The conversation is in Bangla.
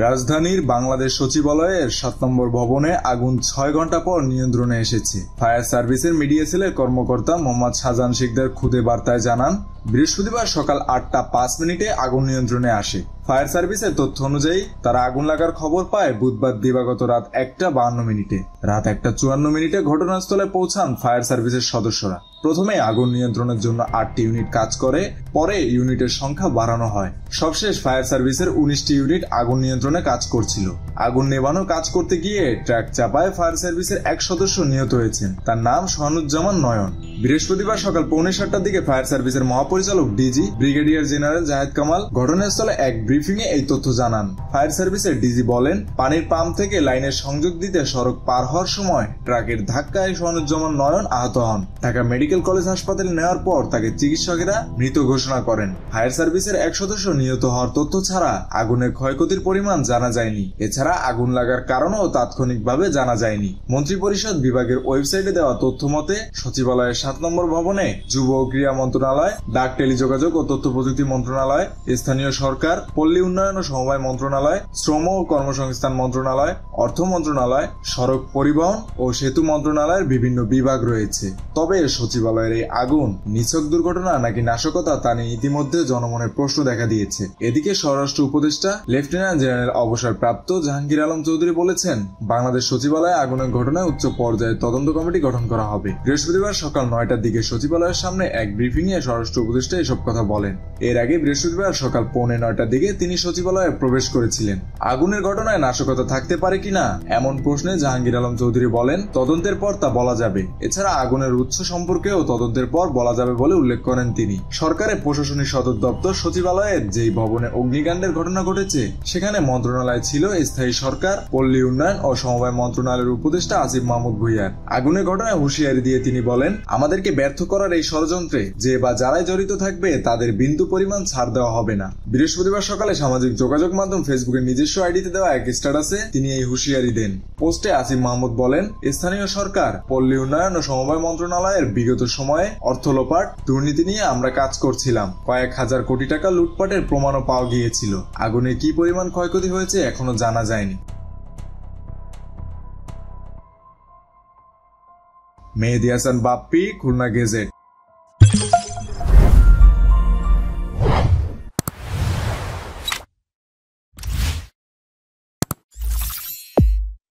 রাজধানীর বাংলাদেশ সচিবালয়ের ৭ নম্বর ভবনে আগুন ৬ ঘন্টা পর নিয়ন্ত্রণে এসেছে। ফায়ার সার্ভিসের মিডিয়া সেলের কর্মকর্তা মোহাম্মদ শাহজাহান শিকদার খুদে বার্তায় জানান, বৃহস্পতিবার সকাল ৮টা ৫ মিনিটে আগুন নিয়ন্ত্রণে আসে। ফায়ার সার্ভিসের তথ্য অনুযায়ী তারা আগুন লাগার খবর পায় বুধবার দিবাগত রাত ১টা ৫২ মিনিটে। রাত ১টা ৫৪ মিনিটে ঘটনাস্থলে পৌঁছান ফায়ার সার্ভিসের সদস্যরা। প্রথমে আগুন নিয়ন্ত্রণের জন্য ৮টি ইউনিট কাজ করে, পরে ইউনিটের সংখ্যা বাড়ানো হয়। সবশেষ ফায়ার সার্ভিসের ১৯টি ইউনিট আগুন নিয়ন্ত্রণে কাজ করছিল। আগুন নেভানোর কাজ করতে গিয়ে ট্রাক চাপায় ফায়ার সার্ভিসের এক সদস্য নিহত হয়েছেন। তার নাম সোহানুজ্জামান নয়ন। বৃহস্পতিবার সকাল 6:45টার দিকে ফায়ার সার্ভিসের মহাপরিচালক DG brigadier general Zahed Kamal ঘটনাস্থলে এক ব্রিফিং এ এই তথ্য জানান। ফায়ার সার্ভিসের ডিজি বলেন, পানির পাম্প থেকে লাইনের সংযোগ দিতে সড়ক পার হওয়ার সময় ট্রাকের ধাক্কায় সোহানুজ্জামান নয়ন আহত হন। ঢাকা মেডিকেল কলেজ হাসপাতালে নেওয়ার পর তাকে চিকিৎসকেরা মৃত ঘোষণা করেন। ফায়ার সার্ভিসের এক সদস্য নিহত হওয়ার তথ্য ছাড়া আগুনের ক্ষয়ক্ষতির পরিমাণ জানা যায়নি। এছাড়া আগুন লাগার কারণও তাৎক্ষণিকভাবে জানা যায়নি। মন্ত্রিপরিষদ বিভাগের ওয়েবসাইটে দেওয়া তথ্য মতে সচিবালয়ের ৭ নম্বর ভবনে যুব ও ক্রীড়া মন্ত্রণালয়, ডাক টেলিযোগাযোগ ও তথ্য প্রযুক্তি মন্ত্রণালয়, স্থানীয় সরকার, পল্লী উন্নয়ন ও সমবায় মন্ত্রণালয়, শ্রম ও কর্মসংস্থান মন্ত্রণালয়, অর্থ মন্ত্রণালয়, সড়ক পরিবহন ও সেতু মন্ত্রণালয়ের বিভিন্ন বিভাগ রয়েছে। তবে সচিবালয়ের এই আগুন নিছক দুর্ঘটনা নাকি নাশকতা তা নিয়ে ইতিমধ্যে জনমনে প্রশ্ন দেখা দিয়েছে। এদিকে স্বরাষ্ট্র উপদেষ্টা লেফটেন্যান্ট জেনারেল অবসরপ্রাপ্ত জাহাঙ্গীর আলম চৌধুরী বলেছেন, বাংলাদেশ সচিবালয়ে আগুনের ঘটনায় উচ্চ পর্যায়ের তদন্ত কমিটি গঠন করা হবে। বৃহস্পতিবার সকাল ৯টার দিকে সচিবালয়ের সামনে এক ব্রিফিং এ স্বরাষ্ট্র উপদেষ্টা এসব কথা বলেন। এর আগে বৃহস্পতিবার সকাল 8:45টার দিকে তিনি সচিবালয়ে প্রবেশ করেছিলেন। আগুনের ঘটনায় নাশকতা থাকতে পারে কিনা এমন প্রশ্নে জাহাঙ্গীর আলম চৌধুরী বলেন, তদন্তের পর তা বলা যাবে। এছাড়া আগুনের উৎস সম্পর্কেও তদন্তের পর বলা যাবে বলে উল্লেখ করেন তিনি। সরকারের প্রশাসনিক সদর দপ্তর সচিবালয়ের যেই ভবনে অগ্নিকাণ্ডের ঘটনা ঘটেছে সেখানে মন্ত্রণালয় ছিল স্থায়ী সরকার, পল্লী উন্নয়ন ও সমবায় মন্ত্রণালয়ের উপদেষ্টা আসিফ মাহমুদ ভূঁইয়ার। আগুনের ঘটনায় হুঁশিয়ারি দিয়ে তিনি বলেন, আমাদেরকে ব্যর্থ করার এই ষড়যন্ত্রে যে বা যারাই জড়িত থাকবে তাদের বিন্দু পরিমাণ ছাড় দেওয়া হবে না। বৃহস্পতিবার সকালে সামাজিক যোগাযোগ মাধ্যম ফেসবুকের নিজস্ব আইডিতে দেওয়া এক স্ট্যাটাসে তিনি এই হুঁশিয়ারি দেন। পোস্টে আসিফ মাহমুদ বলেন, স্থানীয় সরকার, পল্লী উন্নয়ন ও সমবায় মন্ত্রণালয়ের বিগত সময়ে অর্থ লোপাট, দুর্নীতি নিয়ে আমরা কাজ করছিলাম। কয়েক হাজার কোটি টাকা লুটপাটের প্রমাণও পাওয়া গিয়েছিল। আগুনে কি পরিমাণ ক্ষয়ক্ষতি হয়েছে এখনো জানা যায়নি। মেহেদী হাসান বাপ্পি, খুলনা গেজেট।